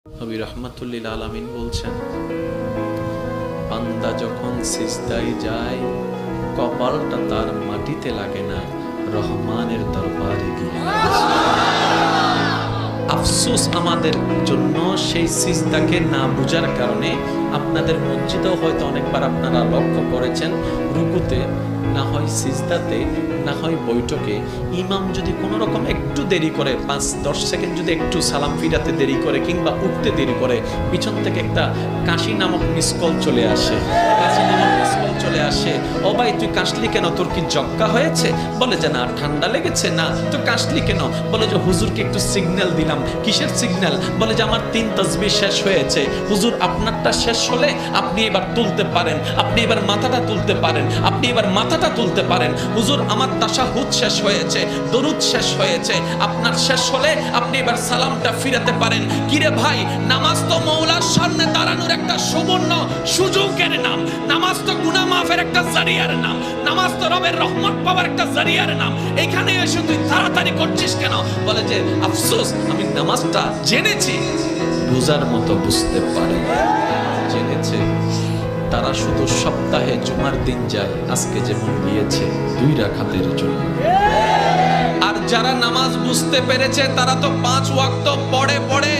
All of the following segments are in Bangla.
নবী রাহমাতুল্লিল আলামিন বলছেন, বান্দা যখন সিজদায় যায় কপালটা তার মাটিতে লাগে না, রহমানের দরবারে গিয়ে। আফসোস আমাদের জন্য সেই সিজদাকে না বুঝার কারণে। আপনাদের মসজিদেও হয়তো অনেকবার আপনারা লক্ষ্য করেছেন, রুকুতে না হয় সিজদাতে না হয় বৈঠকে ইমাম যদি কোনো রকম একটু দেরি করে, 5-10 সেকেন্ড যদি একটু সালাম ফিরাতে দেরি করে কিংবা উঠতে দেরি করে, পিছন থেকে একটা কাশি নামক মিসকল চলে আসে। কাশি নামক মিসকল চলে আসে, ও ভাই তুই কাশলি কেন, তোর কি জক্কা হয়েছে? বলে যে না, ঠান্ডা লেগেছে। না তো কাশলি কেন? বলে যে হুজুরকে একটু সিগন্যাল দিলাম। কিসের সিগন্যাল? বলে যে আমার 3 তাসবিহ শেষ হয়েছে। হুজুর আপনারটা শেষ হলে আপনি এবার তুলতে পারেন, আপনি এবার মাথাটা তুলতে পারেন, আপনি এবার মাথাটা তুলতে পারেন। হুজুর আমার তাশাহুদ শেষ হয়েছে, দরুদ শেষ হয়েছে, আপনার শেষ হলে আপনি এবার সালামটা ফিরাতে পারেন। কিরে ভাই, নামাজ তো মওলার সামনে দাঁড়ানোর একটা সুবর্ণ সুযোগের নাম, নামাজ তো গুনাহ মাফের একটা জারিয়ার নাম, নামাজ তো রবের রহমত পাওয়ার একটা জারিয়ার নাম। এখানে এসে তুই তাড়াতাড়ি করছিস কেন? বলে যে আফসোস, আমি নামাজটা জেনেছি, বুঝার মতো বুঝতে পারে। জেনেছে তারা শুধু সপ্তাহে জুমার দিন যায়, আজকে যেমন গিয়েছে 2 রাকাতের জন্য। আর যারা নামাজ বুঝতে পেরেছে তারা তো 5 ওয়াক্ত পড়ে পড়ে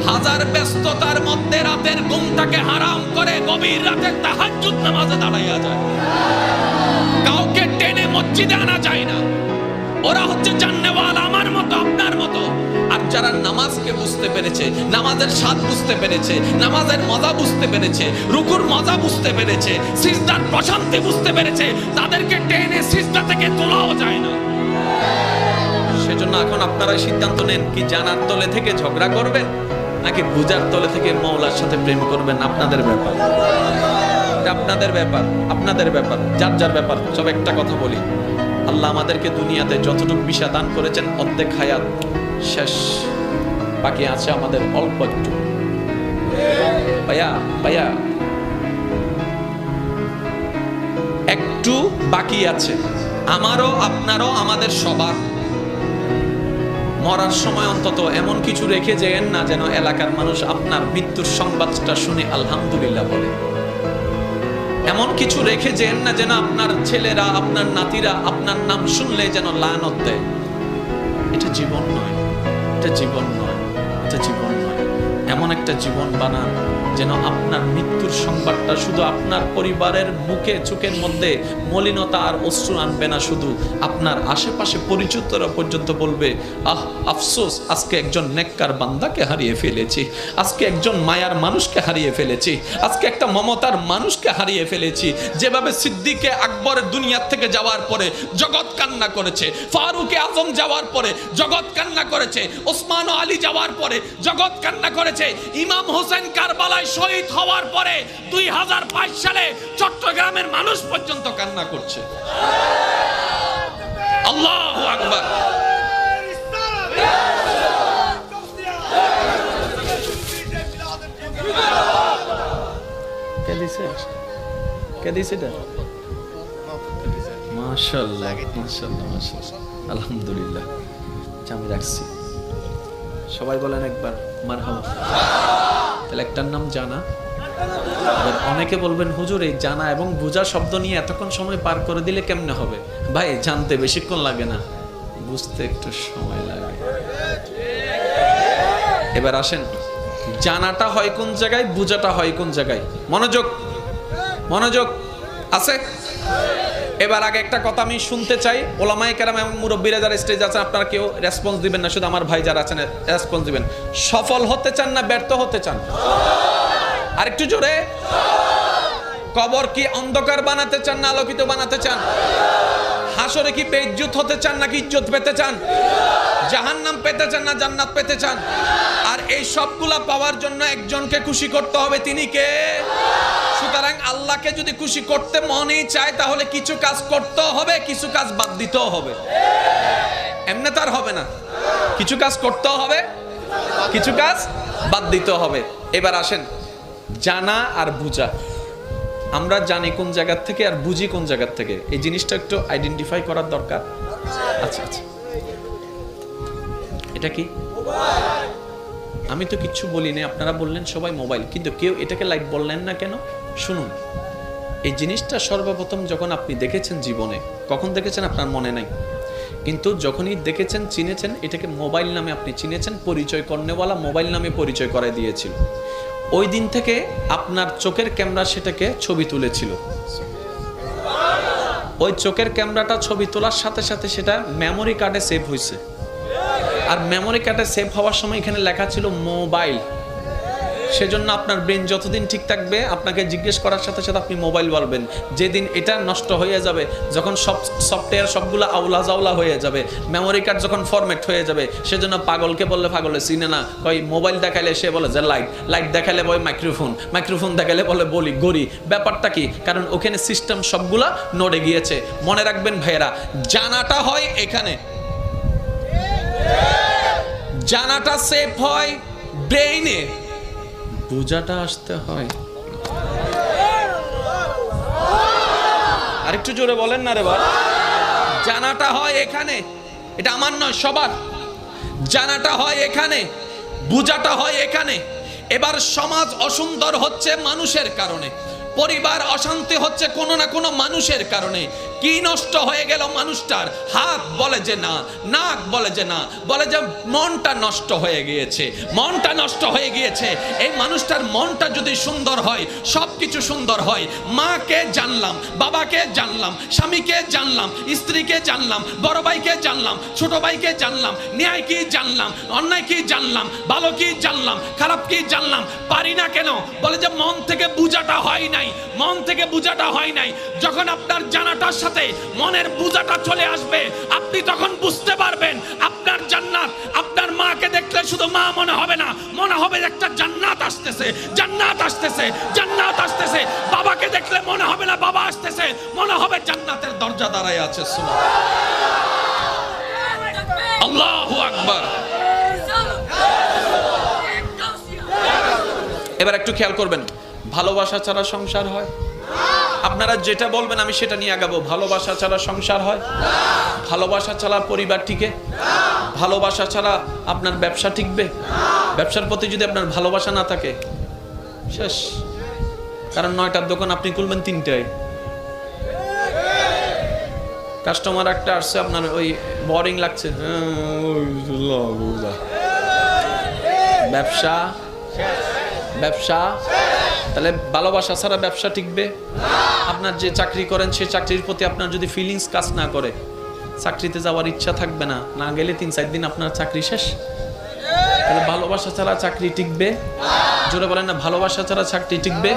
হাজার ব্যস্ততার মধ্যে রাতের ঘুমটাকে হারাম করে গভীর রাতে তাহাজ্জুদ নামাজে দাঁড়াইয়া যায়। কাউকে টেনে মসজিদে আনা যায় না। ওরা হচ্ছে জান্নেওয়ালা, আমার মতো আপনার মতো। আর যারা নামাজকে বুঝতে পেরেছে, নামাজের স্বাদ বুঝতে পেরেছে, নামাজের মজা বুঝতে পেরেছে, রুকুর মজা বুঝতে পেরেছে, সিজদার প্রশান্তি বুঝতে পেরেছে, তাদেরকে টেনে সিজদা থেকে তোলাও যায় না। সেজন্য এখন আপনারা সিদ্ধান্ত নেন, কি জানার তলে থেকে ঝগড়া করবেন নাকি বুঝার তলে থেকে মওলার সাথে প্রেম করবেন। আপনাদের ব্যাপার, আপনাদের ব্যাপার, আপনাদের ব্যাপার, যার যার ব্যাপার। সব একটা কথা বলি, আল্লাহ আমাদেরকে দুনিয়াতে যতটুকু বিশা দান করেছেন, অর্ধেক হায়াত শেষ, বাকি আছে আমাদের অল্প একটু। ভাইয়া একটু বাকি আছে, আমারও আপনারও, আমাদের সবার। মরার সময় অন্তত এমন কিছু রেখে যেন না, যেন এলাকার মানুষ আপনার মৃত্যুর সংবাদটা শুনে আলহামদুলিল্লাহ বলে। এমন কিছু রেখে যেন না, যেন আপনার ছেলেরা, আপনার নাতিরা আপনার নাম শুনলে যেন লানত দেয়। এটা জীবন নয়, এটা জীবন নয়, এটা জীবন নয়। এমন একটা জীবন বানান যেন আপনার মৃত্যুর সংবাদটা শুধু আপনার পরিবারের মুখে চোখের মধ্যে মলিনতা আর অশ্রু আনবে না, শুধু আপনার আশেপাশে পরিচিতরা পর্যন্ত বলবে, আহ আফসোস, আজকে একজন নেককার বান্দাকে হারিয়ে ফেলেছি, আজকে একজন মায়ার মানুষকে হারিয়ে ফেলেছি, আজকে একটা মমতার মানুষকে হারিয়ে ফেলেছি। যেভাবে সিদ্দিকে আকবরের দুনিয়া থেকে যাওয়ার পরে জগৎ কান্না করেছে, ফারুকে আজম যাওয়ার পরে জগৎ কান্না করেছে, ওসমান ও আলী যাওয়ার পরে জগৎ কান্না করেছে, ইমাম হোসেন কারবালায় শহীদ হওয়ার পরে 2022 সালে চট্টগ্রামের মানুষ পর্যন্ত কান্না করছে। আল্লাহু আকবার। কে দিছে এটা? মাশাআল্লাহ, মাশাআল্লাহ, মাশাআল্লাহ, আলহামদুলিল্লাহ। আমি রাখছি, সবাই বলেন একবার মারহাবা। তাহলে একটার নাম জানা। অনেকে বলবেন, হুজুর এই জানা এবং বুঝা শব্দ নিয়ে এতক্ষণ সময় পার করে দিলে কেমনে হবে? ভাই, জানতে বেশিক্ষণ লাগে না, বুঝতে একটু সময় লাগে। এবার আসেন, জানাটা হয় কোন জায়গায়, বুঝাটা হয় কোন জায়গায়। মনোযোগ, মনোযোগ আছে। এবার আগে একটা কথা আমি শুনতে চাই, ওলামায়ে কেরাম এবং মুরব্বীরা যারা স্টেজে আছেন, আপনারা কেউ রেসপন্স দিবেন না, শুধু আমার ভাই যারা আছেন রেসপন্স দিবেন। সফল হতে চান না ব্যর্থ হতে চান? আরেকটু জোরে। কবর কি অন্ধকার বানাতে চান না আলোকিত বানাতে চান? হাসরে কি বেইজ্জত হতে চান নাকি ইজ্জত পেতে চান? জাহান্নাম পেতে চান না জান্নাত পেতে চান? আর এই সবগুলা পাওয়ার জন্য একজনকে খুশি করতে হবে, তিনি কে? সুতরাং আল্লাহকে যদি খুশি করতে মনেই চায়, তাহলে কিছু কাজ করতেও হবে, কিছু কাজ বাদ দিতেও হবে। এমনি তার হবে না, কিছু কাজ করতেও হবে, কিছু কাজ বাদ দিতেও হবে। এবার আসেন, জানা আর বুঝা। আমরা জানি কোন জায়গা থেকে আর বুঝি কোন জায়গা থেকে, এই জিনিসটা একটু আইডেন্টিফাই করার দরকার। আচ্ছা আচ্ছা, এটা কি? আমি তো কিচ্ছু বলি না, আপনারা বললেন সবাই মোবাইল, কিন্তু কেউ এটাকে লাইট বললেন না কেন? শুনুন, এই জিনিসটা সর্বপ্রথম যখন আপনি দেখেছেন জীবনে, কখন দেখেছেন আপনার মনে নাই, কিন্তু যখনই দেখেছেন, চিনেছেন, এটাকে মোবাইল নামে আপনি চিনেছেন, পরিচয় করনেওয়ালা মোবাইল নামে পরিচয় করায় দিয়েছিল। ওই দিন থেকে আপনার চোখের ক্যামেরা সেটাকে ছবি তুলেছিল। ওই চোখের ক্যামেরাটা ছবি তোলার সাথে সাথে সেটা মেমোরি কার্ডে সেভ হয়েছে। আর মেমোরি কার্ডে সেভ হওয়ার সময় এখানে লেখা ছিল মোবাইল। সেজন্য আপনার ব্রেন যতদিন ঠিক থাকবে, আপনাকে জিজ্ঞেস করার সাথে সাথে আপনি মোবাইল বলবেন। যেদিন এটা নষ্ট হয়ে যাবে, যখন সব সফটওয়্যার সবগুলো আউলা জাউলা হয়ে যাবে, মেমোরি কার্ড যখন ফরম্যাট হয়ে যাবে, সেজন্য পাগলকে বললে পাগলে চিনে না, কই মোবাইল দেখাইলে সে বলে যে লাইট, লাইট দেখাইলে বলে মাইক্রোফোন, মাইক্রোফোন দেখাইলে বলে বলি গড়ি। ব্যাপারটা কি? কারণ ওখানে সিস্টেম সবগুলা নড়ে গিয়েছে। মনে রাখবেন ভাইয়েরা, জানাটা হয় এখানে, জানাটা সেভ হয় ব্রেইনে, বুঝাটা আসতে হয়। আরেকটু জোরে বলেন না রে বাবা। জানাটা হয় এখানে, এটা আমার নয়, সবার। জানাটা হয় এখানে, বুঝাটা হয় এখানে। এবার সমাজ অসুন্দর হচ্ছে মানুষের কারণে, পরিবার অশান্তি হচ্ছে কোনো না কোনো মানুষের কারণে। কি নষ্ট হয়ে গেল মানুষটার? হাত বলে যে না, নাক বলে যে না, বলে যে মনটা নষ্ট হয়ে গিয়েছে, মনটা নষ্ট হয়ে গিয়েছে। এই মানুষটার মনটা যদি সুন্দর হয়, সব কিছু সুন্দর হয়। মাকে জানলাম, বাবাকে জানলাম, স্বামীকে জানলাম, স্ত্রীকে জানলাম, বড় ভাইকে জানলাম, ছোট ভাইকে জানলাম, ন্যায় কি জানলাম, অন্যায় কি জানলাম, ভালো কি জানলাম, খারাপ কি জানলাম। পারি না কেন? বলে যে মন থেকে বুঝাটা হয় নাই, মন থেকে বুঝাটা হয় নাই। যখন আপনার জানাটার সাথে মনের বুঝাটা চলে আসবে, আপনি তখন বুঝতে পারবেন আপনার জান্নাত। আপনার মাকে দেখলে শুধু মা মনে হবে না, মনে হবে একটা জান্নাত আসতেছে, জান্নাত আসতেছে, জান্নাত আসতেছে। বাবাকে দেখলে মনে হবে না বাবা আসতেছে, মনে হবে জান্নাতের দরজা দাঁড়ায় আছে। আল্লাহু আকবার। এবার একটু খেয়াল করবেন, ভালোবাসা ছাড়া সংসার হয়? আপনারা যেটা বলবেন আমি সেটা নিয়ে আগাবো। ভালোবাসা ছাড়া সংসার হয়? ভালোবাসা ছাড়া পরিবার টিকে? ভালোবাসা ছাড়া আপনার ব্যবসা টিকবে? ব্যবসার প্রতি যদি আপনার ভালোবাসা না থাকে, শেষ। কারণ 9টার দোকান আপনি খুলবেন 3টায়, কাস্টমার একটা আসছে, আপনার ওই বোরিং লাগছে, ব্যবসা ব্যবসা। তাহলে ভালোবাসা ছাড়া ব্যবসা টিকবে? আপনার যে চাকরি করেন, সে চাকরির প্রতি আপনার যদি ফিলিংস কাজ না করে, চাকরিতে যাওয়ার ইচ্ছা থাকবে না, না গেলে 3-4 দিন আপনার চাকরি শেষ। তাহলে ভালোবাসা ছাড়া চাকরি টিকবে? জোরে বলেন না, ভালোবাসা ছাড়া চাকরি টিকবে?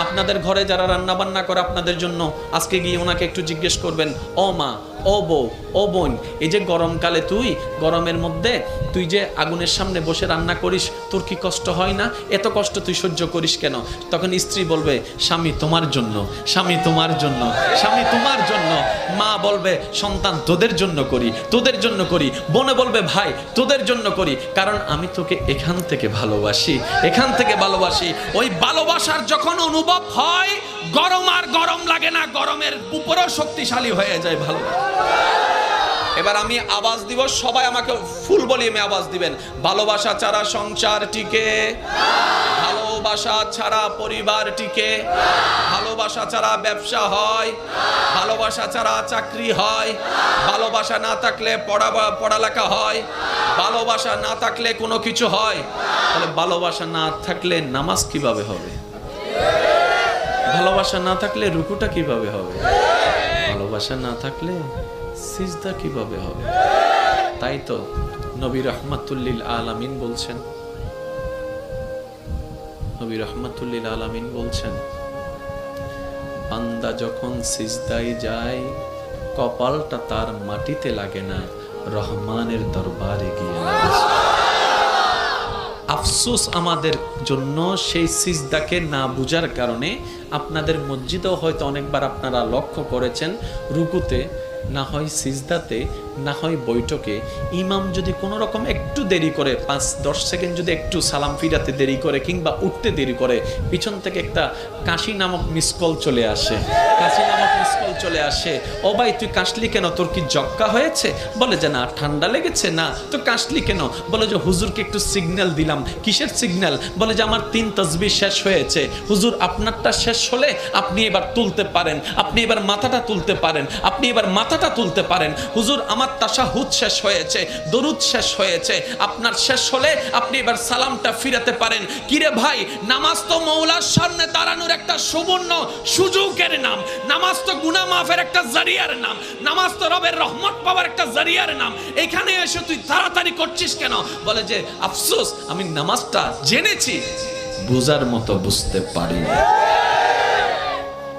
আপনাদের ঘরে যারা রান্না বান্না করে আপনাদের জন্য, আজকে গিয়ে ওনাকে একটু জিজ্ঞেস করবেন, ও মা, ও বউ, ও বোন, এই যে গরমকালে তুই গরমের মধ্যে তুই যে আগুনের সামনে বসে রান্না করিস, তোর কি কষ্ট হয় না? এত কষ্ট তুই সহ্য করিস কেন? তখন স্ত্রী বলবে, স্বামী তোমার জন্য, স্বামী তোমার জন্য, স্বামী তোমার জন্য। মা বলবে, সন্তান তোদের জন্য করি, তোদের জন্য করি। বোনে বলবে, ভাই তোদের জন্য করি, কারণ আমি তোকে এখান থেকে ভালোবাসি, এখান থেকে ভালোবাসি। ওই ভালোবাসার যখন অনুভব হয়, গরম আর গরম লাগে না, গরমের উপরেও শক্তিশালী হয়ে যায় ভালোবাসা। এবার আমি আওয়াজ দিব, সবাই আমাকে ফুল ভলিউমে আওয়াজ দিবেন। ভালোবাসা ছাড়া সংসার টিকে, ভালোবাসা ছাড়া পরিবার টিকে, ভালোবাসা ছাড়া ব্যবসা হয়, ভালোবাসা ছাড়া চাকরি হয়, ভালোবাসা না থাকলে পড়ালেখা হয়, ভালোবাসা না থাকলে কোনো কিছু হয়। তাহলে ভালোবাসা না থাকলে নামাজ কিভাবে হবে? ভালোবাসা না থাকলে রুকুটা কিভাবে হবে? ভালোবাসা না থাকলে সিজদা কিভাবে হবে? তাই তো নবী রাহমাতুল্লিল আলামিন বলছেন, নবী রাহমাতুল্লিল আলামিন বলছেন, বান্দা যখন সিজদায় যায়, কপালটা তার মাটিতে লাগে না, রহমানের দরবারে গিয়ে লাগে। আফসোস আমাদের জন্য সেই সিজদাকে না বুঝার কারণে। আপনাদের মসজিদেও হয়তো অনেকবার আপনারা লক্ষ্য করেছেন, রুকুতে না হয় সিজদাতে না হয় বৈঠকে ইমাম যদি কোনো রকম একটু দেরি করে 5-10 সেকেন্ড যদি একটু সালাম ফিরাতে দেরি করে কিংবা উঠতে দেরি করে, পিছন থেকে একটা কাশি নামক মিসকল চলে আসে, চলে আসে, ও ভাই তুই কাশলি কেন, তোর কি জক্কা হয়েছে? বলে যে না, ঠান্ডা লেগেছে। না তো কাশলি কেন? বলে যে হুজুরকে একটু সিগন্যাল দিলাম। কিসের সিগন্যাল? বলে যে আমার 3 তাসবিহ শেষ হয়েছে। হুজুর আপনারটা শেষ হলে আপনি এবার তুলতে পারেন, আপনি এবার মাথাটা তুলতে পারেন, আপনি এবার মাথাটা তুলতে পারেন। হুজুর আমার তাশাহুদ শেষ হয়েছে, দরুদ শেষ হয়েছে, আপনার শেষ হলে আপনি এবার সালামটা ফিরাতে পারেন। কিরে ভাই, নামাজ তো মওলার সামনে দাঁড়ানোর একটা সুবর্ণ সুযোগের নাম, নামাজ তো গুনাহ মাফের একটা জারিয়ার নাম, নামাজ তো রবের রহমত পাওয়ার একটা জারিয়ার নাম। এখানে এসে তুই তাড়াতাড়ি করছিস কেন? বলে যে আফসোস, আমি নামাজটা জেনেছি, বুঝার মতো বুঝতে পারি।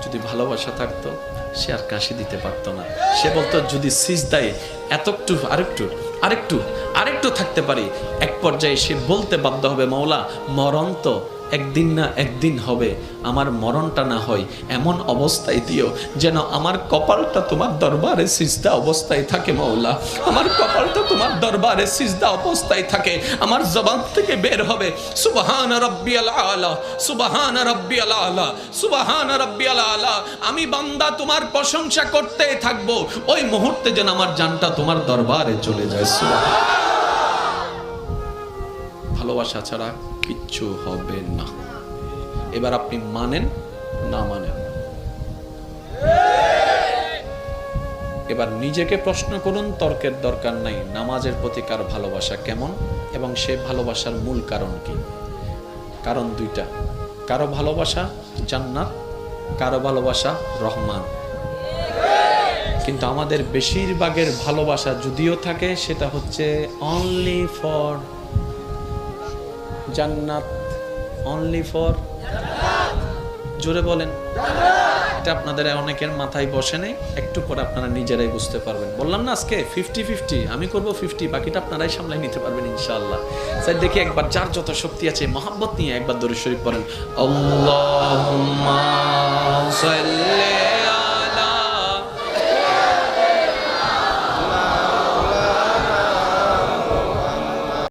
যদি ভালোবাসা থাকতো সে আর কাশি দিতে পারতো না। সে বলতো যদি সিজদায় এতটু আরেকটু থাকতে পারি। এক পর্যায়ে সে বলতে বাধ্য হবে, মওলা মরণ তো একদিন না একদিন হবে, আমার মরণটা না হয় এমন অবস্থায় দিও যেন আমার কপালটা তোমার দরবারে সিজদা অবস্থায় থাকে। মওলা আমার কপালটা তোমার দরবারে সিজদা অবস্থায় থাকে। আমার জবান থেকে বের হবে সুবহান রাব্বিয়াল আলা, সুবহান রাব্বিয়াল আলা, সুবহান রাব্বিয়াল আলা। আমি বান্দা তোমার প্রশংসা করতে থাকবো, ওই মুহূর্তে যেন আমার জানটা তোমার দরবারে চলে যায়। ভালোবাসা ছাড়া কিচ্ছু হবে না। এবার আপনি মানেন না মানেন, এবার নিজেকে প্রশ্ন করুন, তর্কের দরকার নাই। নামাজের প্রতি কার ভালোবাসা কেমন এবং সে ভালোবাসার মূল কারণ কি? কারণ দুইটা, কারো ভালোবাসা জান্নাত, কারো ভালোবাসা রহমান। কিন্তু আমাদের বেশিরভাগের ভালোবাসা যদিও থাকে সেটা হচ্ছে অনলি ফর জান্নাত, অনলি ফর, জোরে বলেন। এটা আপনাদের অনেকের মাথায় বসে নেই, একটু পরে আপনারা নিজেরাই বুঝতে পারবেন। বললাম না আজকে 50-50, আমি করব 50, বাকিটা আপনারাই সামলাই নিতে পারবেন ইনশাআল্লাহ। স্যার দেখি একবার যার যত শক্তি আছে মহব্বত নিয়ে একবার দরুদ শরীফ পড়েন। আল্লাহু